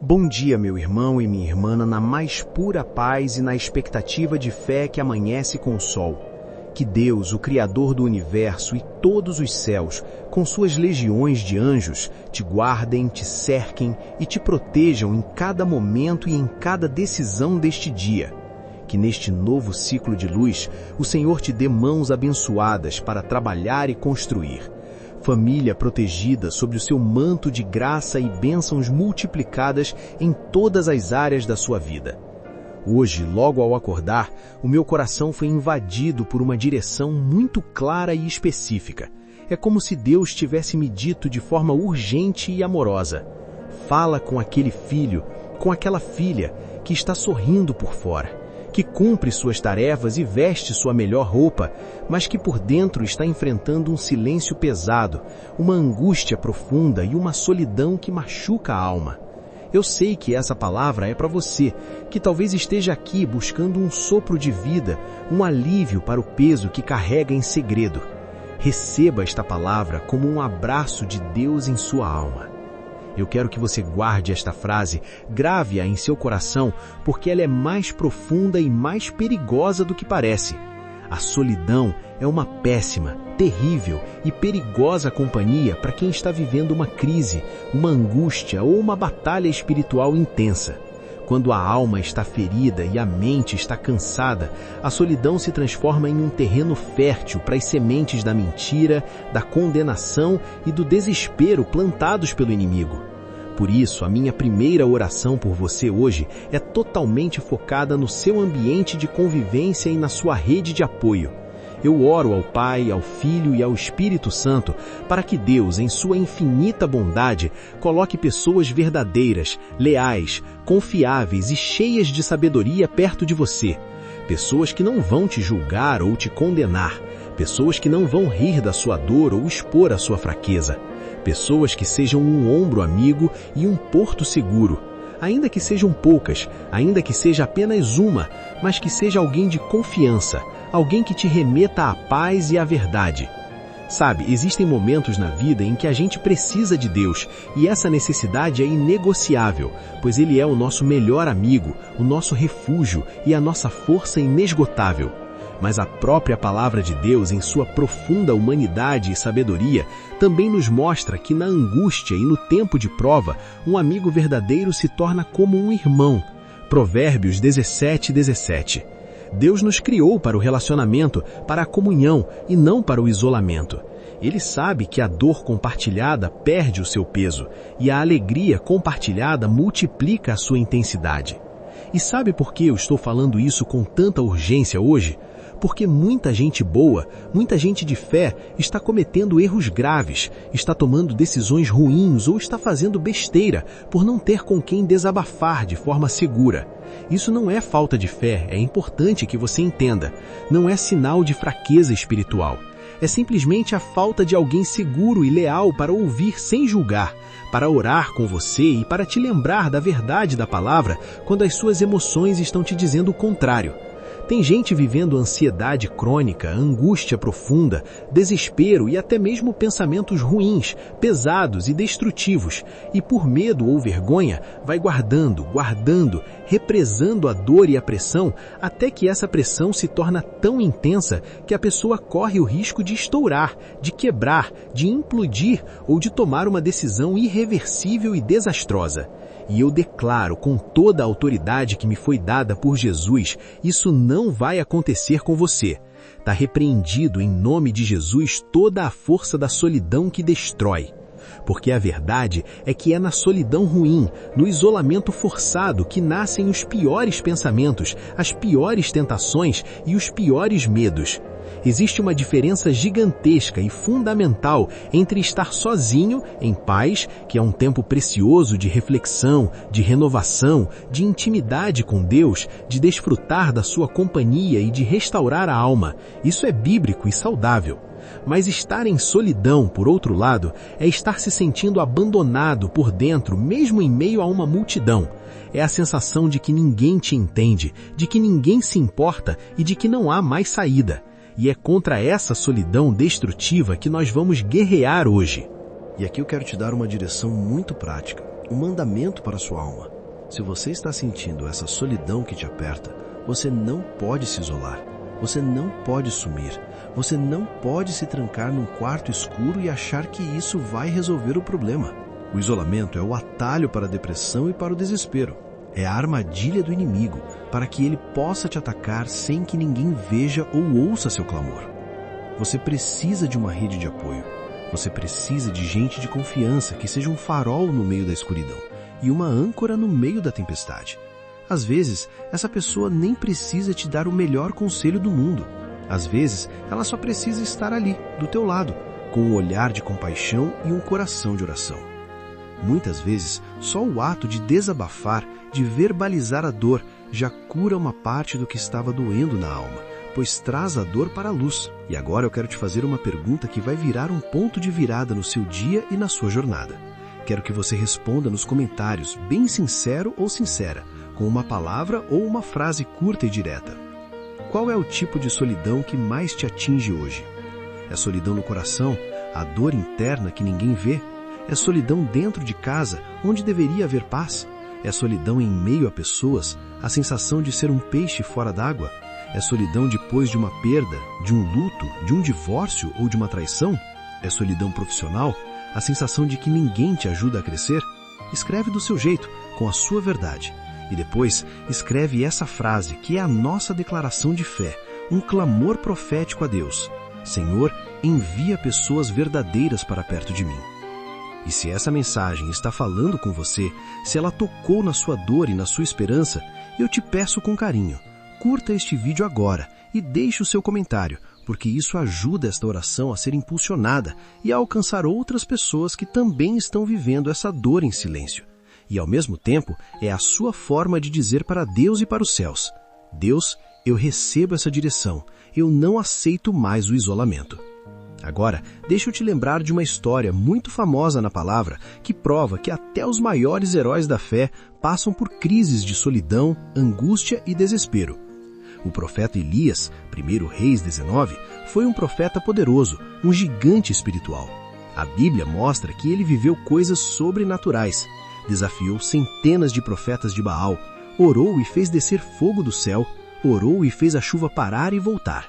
Bom dia, meu irmão e minha irmã, na mais pura paz e na expectativa de fé que amanhece com o sol. Que Deus, o Criador do universo e todos os céus, com suas legiões de anjos, te guardem, te cerquem e te protejam em cada momento e em cada decisão deste dia. Que neste novo ciclo de luz, o Senhor te dê mãos abençoadas para trabalhar e construir. Família protegida sob o seu manto de graça e bênçãos multiplicadas em todas as áreas da sua vida. Hoje, logo ao acordar, o meu coração foi invadido por uma direção muito clara e específica. É como se Deus tivesse me dito de forma urgente e amorosa: fala com aquele filho, com aquela filha que está sorrindo por fora, que cumpre suas tarefas e veste sua melhor roupa, mas que por dentro está enfrentando um silêncio pesado, uma angústia profunda e uma solidão que machuca a alma. Eu sei que essa palavra é para você, que talvez esteja aqui buscando um sopro de vida, um alívio para o peso que carrega em segredo. Receba esta palavra como um abraço de Deus em sua alma. Eu quero que você guarde esta frase, grave-a em seu coração, porque ela é mais profunda e mais perigosa do que parece. A solidão é uma péssima, terrível e perigosa companhia para quem está vivendo uma crise, uma angústia ou uma batalha espiritual intensa. Quando a alma está ferida e a mente está cansada, a solidão se transforma em um terreno fértil para as sementes da mentira, da condenação e do desespero plantados pelo inimigo. Por isso, a minha primeira oração por você hoje é totalmente focada no seu ambiente de convivência e na sua rede de apoio. Eu oro ao Pai, ao Filho e ao Espírito Santo para que Deus, em sua infinita bondade, coloque pessoas verdadeiras, leais, confiáveis e cheias de sabedoria perto de você. Pessoas que não vão te julgar ou te condenar. Pessoas que não vão rir da sua dor ou expor a sua fraqueza. Pessoas que sejam um ombro amigo e um porto seguro. Ainda que sejam poucas, ainda que seja apenas uma, mas que seja alguém de confiança, alguém que te remeta à paz e à verdade. Sabe, existem momentos na vida em que a gente precisa de Deus, e essa necessidade é inegociável, pois Ele é o nosso melhor amigo, o nosso refúgio e a nossa força inesgotável. Mas a própria palavra de Deus, em sua profunda humanidade e sabedoria, também nos mostra que na angústia e no tempo de prova, um amigo verdadeiro se torna como um irmão. Provérbios 17:17. Deus nos criou para o relacionamento, para a comunhão e não para o isolamento. Ele sabe que a dor compartilhada perde o seu peso e a alegria compartilhada multiplica a sua intensidade. E sabe por que eu estou falando isso com tanta urgência hoje? Porque muita gente boa, muita gente de fé está cometendo erros graves, está tomando decisões ruins ou está fazendo besteira por não ter com quem desabafar de forma segura. Isso não é falta de fé, é importante que você entenda. Não é sinal de fraqueza espiritual. É simplesmente a falta de alguém seguro e leal para ouvir sem julgar, para orar com você e para te lembrar da verdade da palavra quando as suas emoções estão te dizendo o contrário. Tem gente vivendo ansiedade crônica, angústia profunda, desespero e até mesmo pensamentos ruins, pesados e destrutivos, e por medo ou vergonha vai guardando, represando a dor e a pressão, até que essa pressão se torna tão intensa que a pessoa corre o risco de estourar, de quebrar, de implodir ou de tomar uma decisão irreversível e desastrosa. E eu declaro com toda a autoridade que me foi dada por Jesus, isso não vai acontecer com você. Está repreendido em nome de Jesus toda a força da solidão que destrói. Porque a verdade é que é na solidão ruim, no isolamento forçado que nascem os piores pensamentos, as piores tentações e os piores medos. Existe uma diferença gigantesca e fundamental entre estar sozinho, em paz, que é um tempo precioso de reflexão, de renovação, de intimidade com Deus, de desfrutar da sua companhia e de restaurar a alma. Isso é bíblico e saudável. Mas estar em solidão, por outro lado, é estar se sentindo abandonado por dentro, mesmo em meio a uma multidão. É a sensação de que ninguém te entende, de que ninguém se importa e de que não há mais saída. E é contra essa solidão destrutiva que nós vamos guerrear hoje. E aqui eu quero te dar uma direção muito prática. um mandamento para a sua alma. Se você está sentindo essa solidão que te aperta, você não pode se isolar. Você não pode sumir. Você não pode se trancar num quarto escuro e achar que isso vai resolver o problema. O isolamento é o atalho para a depressão e para o desespero. É a armadilha do inimigo para que ele possa te atacar sem que ninguém veja ou ouça seu clamor. Você precisa de uma rede de apoio. Você precisa de gente de confiança que seja um farol no meio da escuridão e uma âncora no meio da tempestade. Às vezes, essa pessoa nem precisa te dar o melhor conselho do mundo. Às vezes, ela só precisa estar ali, do teu lado, com um olhar de compaixão e um coração de oração. Muitas vezes, só o ato de desabafar, de verbalizar a dor, já cura uma parte do que estava doendo na alma, pois traz a dor para a luz. E agora eu quero te fazer uma pergunta que vai virar um ponto de virada no seu dia e na sua jornada. Quero que você responda nos comentários, bem sincero ou sincera, com uma palavra ou uma frase curta e direta. Qual é o tipo de solidão que mais te atinge hoje? É solidão no coração, a dor interna que ninguém vê? É solidão dentro de casa, onde deveria haver paz? É solidão em meio a pessoas, a sensação de ser um peixe fora d'água? É solidão depois de uma perda, de um luto, de um divórcio ou de uma traição? É solidão profissional, a sensação de que ninguém te ajuda a crescer? Escreve do seu jeito, com a sua verdade. E depois, escreve essa frase, que é a nossa declaração de fé, um clamor profético a Deus. Senhor, envia pessoas verdadeiras para perto de mim. E se essa mensagem está falando com você, se ela tocou na sua dor e na sua esperança, eu te peço com carinho, curta este vídeo agora e deixe o seu comentário, porque isso ajuda esta oração a ser impulsionada e a alcançar outras pessoas que também estão vivendo essa dor em silêncio. E ao mesmo tempo, é a sua forma de dizer para Deus e para os céus: Deus, eu recebo essa direção, eu não aceito mais o isolamento. Agora, deixa eu te lembrar de uma história muito famosa na palavra que prova que até os maiores heróis da fé passam por crises de solidão, angústia e desespero. O profeta Elias, 1 Reis 19, foi um profeta poderoso, um gigante espiritual. A Bíblia mostra que ele viveu coisas sobrenaturais. Desafiou centenas de profetas de Baal, orou e fez descer fogo do céu, orou e fez a chuva parar e voltar.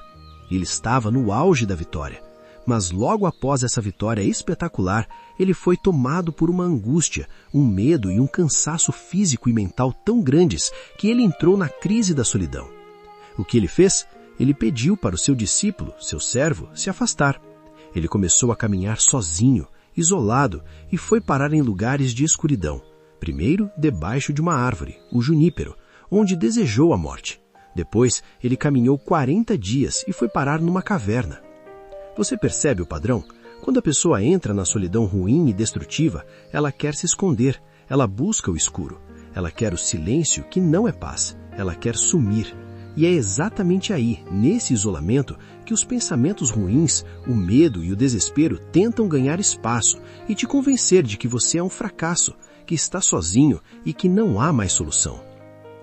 Ele estava no auge da vitória. Mas logo após essa vitória espetacular, ele foi tomado por uma angústia, um medo e um cansaço físico e mental tão grandes que ele entrou na crise da solidão. O que ele fez? Ele pediu para o seu discípulo, seu servo, se afastar. Ele começou a caminhar sozinho, isolado, e foi parar em lugares de escuridão. Primeiro, debaixo de uma árvore, o junípero, onde desejou a morte. Depois, ele caminhou 40 dias e foi parar numa caverna. Você percebe o padrão? Quando a pessoa entra na solidão ruim e destrutiva, ela quer se esconder, ela busca o escuro, ela quer o silêncio que não é paz, ela quer sumir. E é exatamente aí, nesse isolamento, que os pensamentos ruins, o medo e o desespero tentam ganhar espaço e te convencer de que você é um fracasso, que está sozinho e que não há mais solução.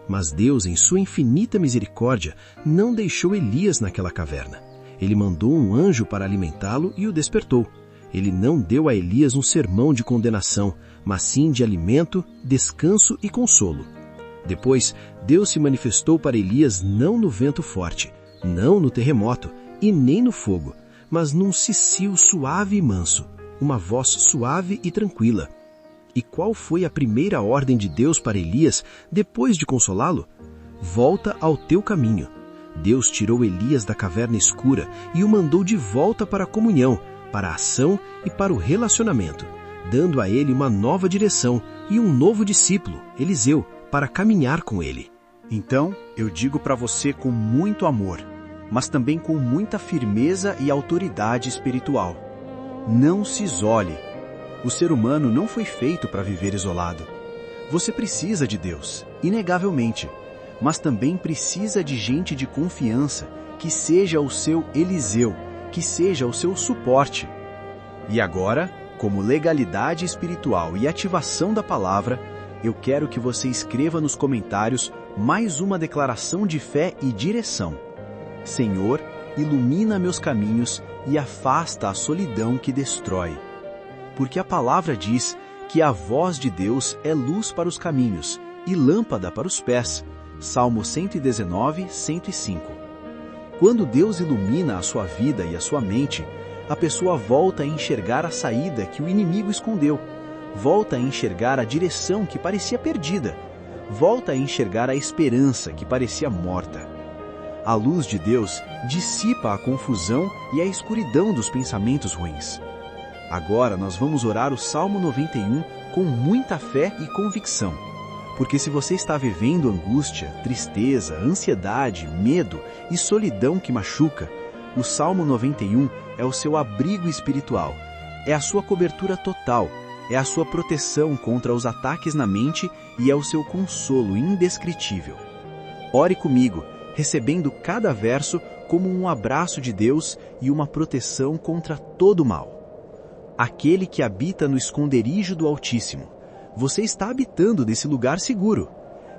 Mas Deus, em sua infinita misericórdia, não deixou Elias naquela caverna. Ele mandou um anjo para alimentá-lo e o despertou. Ele não deu a Elias um sermão de condenação, mas sim de alimento, descanso e consolo. Depois, Deus se manifestou para Elias não no vento forte, não no terremoto e nem no fogo, mas num cicio suave e manso, uma voz suave e tranquila. E qual foi a primeira ordem de Deus para Elias depois de consolá-lo? Volta ao teu caminho. Deus tirou Elias da caverna escura e o mandou de volta para a comunhão, para a ação e para o relacionamento, dando a ele uma nova direção e um novo discípulo, Eliseu, para caminhar com ele. Então, eu digo para você com muito amor, mas também com muita firmeza e autoridade espiritual: não se isole. O ser humano não foi feito para viver isolado. Você precisa de Deus, inegavelmente, mas também precisa de gente de confiança, que seja o seu Eliseu, que seja o seu suporte. E agora, como legalidade espiritual e ativação da palavra, eu quero que você escreva nos comentários mais uma declaração de fé e direção. Senhor, ilumina meus caminhos e afasta a solidão que destrói. Porque a palavra diz que a voz de Deus é luz para os caminhos e lâmpada para os pés. Salmo 119, 105. Quando Deus ilumina a sua vida e a sua mente, a pessoa volta a enxergar a saída que o inimigo escondeu, volta a enxergar a direção que parecia perdida, volta a enxergar a esperança que parecia morta. A luz de Deus dissipa a confusão e a escuridão dos pensamentos ruins. Agora nós vamos orar o Salmo 91 com muita fé e convicção. Porque se você está vivendo angústia, tristeza, ansiedade, medo e solidão que machuca, o Salmo 91 é o seu abrigo espiritual, é a sua cobertura total, é a sua proteção contra os ataques na mente e é o seu consolo indescritível. Ore comigo, recebendo cada verso como um abraço de Deus e uma proteção contra todo mal. Aquele que habita no esconderijo do Altíssimo, você está habitando nesse lugar seguro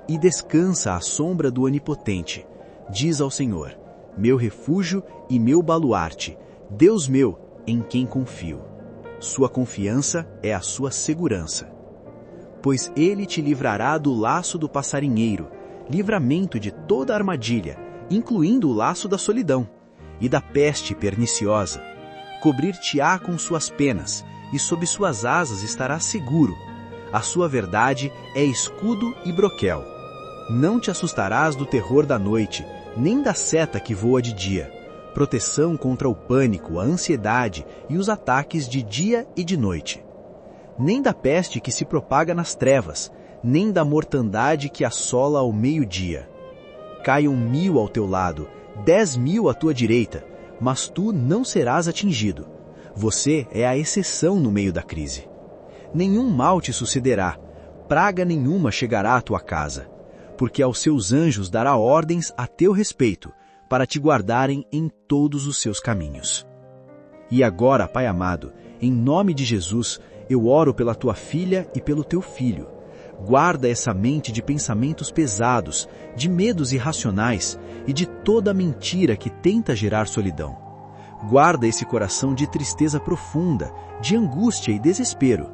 e descansa à sombra do Onipotente. Diz ao Senhor: meu refúgio e meu baluarte, Deus meu, em quem confio. Sua confiança é a sua segurança. Pois ele te livrará do laço do passarinheiro, livramento de toda armadilha, incluindo o laço da solidão, e da peste perniciosa. Cobrir-te-á com suas penas, e sob suas asas estarás seguro. A sua verdade é escudo e broquel. Não te assustarás do terror da noite, nem da seta que voa de dia. Proteção contra o pânico, a ansiedade e os ataques de dia e de noite. Nem da peste que se propaga nas trevas, nem da mortandade que assola ao meio-dia. Caiam 1000 ao teu lado, 10.000 à tua direita, mas tu não serás atingido. Você é a exceção no meio da crise. Nenhum mal te sucederá, praga nenhuma chegará à tua casa, porque aos seus anjos dará ordens a teu respeito, para te guardarem em todos os seus caminhos. E agora, Pai amado, em nome de Jesus, eu oro pela tua filha e pelo teu filho. Guarda essa mente de pensamentos pesados, de medos irracionais e de toda mentira que tenta gerar solidão. Guarda esse coração de tristeza profunda, de angústia e desespero.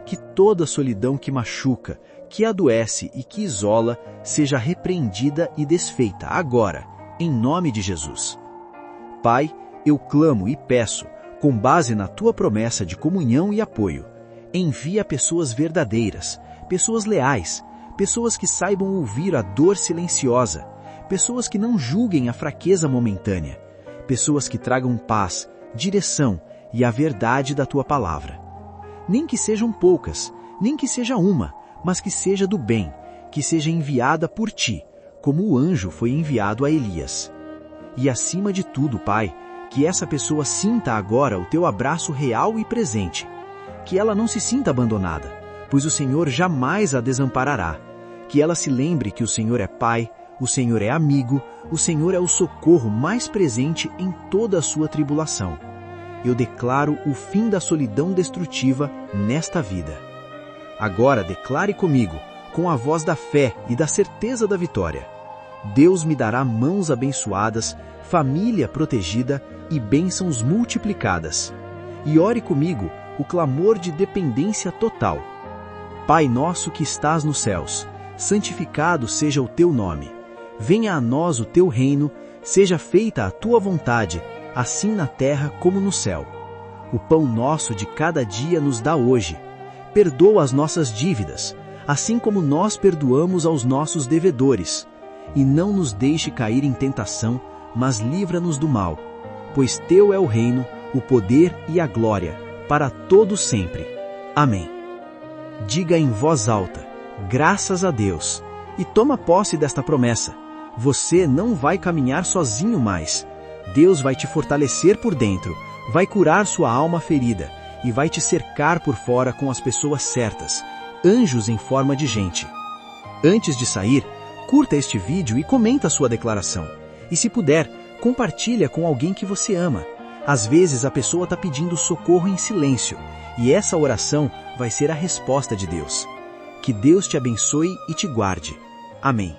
Que toda solidão que machuca, que adoece e que isola, seja repreendida e desfeita agora, em nome de Jesus. Pai, eu clamo e peço, com base na tua promessa de comunhão e apoio, envia pessoas verdadeiras, pessoas leais, pessoas que saibam ouvir a dor silenciosa, pessoas que não julguem a fraqueza momentânea, pessoas que tragam paz, direção e a verdade da tua palavra. Nem que sejam poucas, nem que seja uma, mas que seja do bem, que seja enviada por ti, como o anjo foi enviado a Elias. E acima de tudo, Pai, que essa pessoa sinta agora o teu abraço real e presente, que ela não se sinta abandonada, pois o Senhor jamais a desamparará, que ela se lembre que o Senhor é Pai, o Senhor é amigo, o Senhor é o socorro mais presente em toda a sua tribulação. Eu declaro o fim da solidão destrutiva nesta vida. Agora declare comigo, com a voz da fé e da certeza da vitória: Deus me dará mãos abençoadas, família protegida e bênçãos multiplicadas. E ore comigo o clamor de dependência total. Pai nosso que estás nos céus, santificado seja o teu nome. Venha a nós o teu reino, seja feita a tua vontade, assim na terra como no céu. O pão nosso de cada dia nos dá hoje. Perdoa as nossas dívidas, assim como nós perdoamos aos nossos devedores. E não nos deixe cair em tentação, mas livra-nos do mal. Pois teu é o reino, o poder e a glória, para todo sempre. Amém. Diga em voz alta: graças a Deus. E toma posse desta promessa. Você não vai caminhar sozinho mais. Deus vai te fortalecer por dentro, vai curar sua alma ferida e vai te cercar por fora com as pessoas certas, anjos em forma de gente. Antes de sair, curta este vídeo e comenta sua declaração. E se puder, compartilha com alguém que você ama. Às vezes a pessoa está pedindo socorro em silêncio, e essa oração vai ser a resposta de Deus. Que Deus te abençoe e te guarde. Amém.